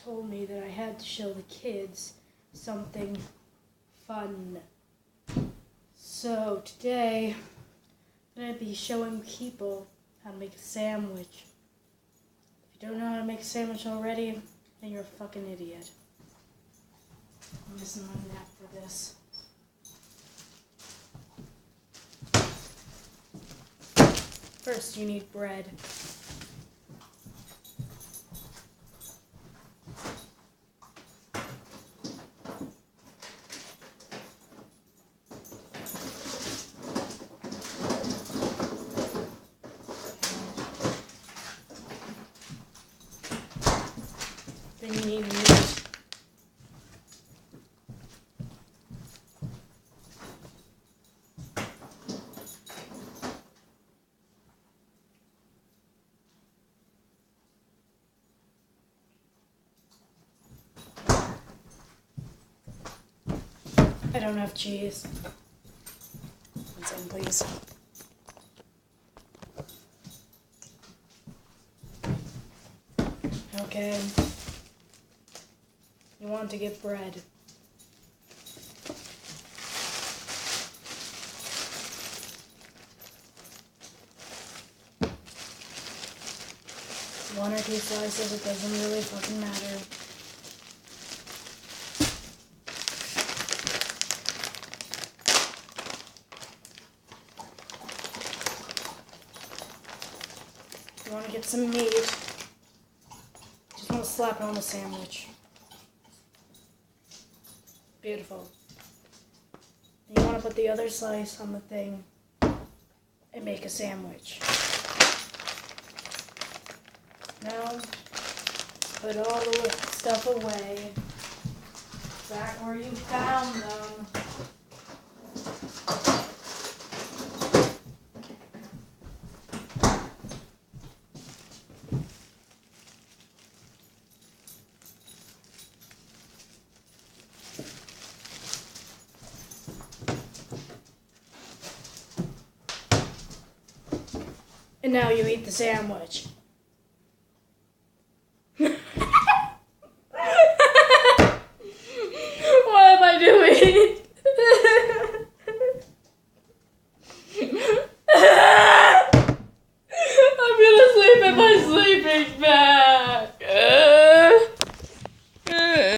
told me that I had to show the kids something fun. So today, I'm going to be showing people how to make a sandwich. If you don't know how to make a sandwich already, then you're a fucking idiot. I'm missing my nap for this. First, you need bread. Then you need meat. I don't have cheese. One second, please. Okay. You want to get bread. One or two slices, it doesn't really fucking matter. You want to get some meat. Just want to slap it on the sandwich. Beautiful. You want to put the other slice on the thing and make a sandwich. Now, put all the stuff away. Back where you found them. And now you eat the sandwich.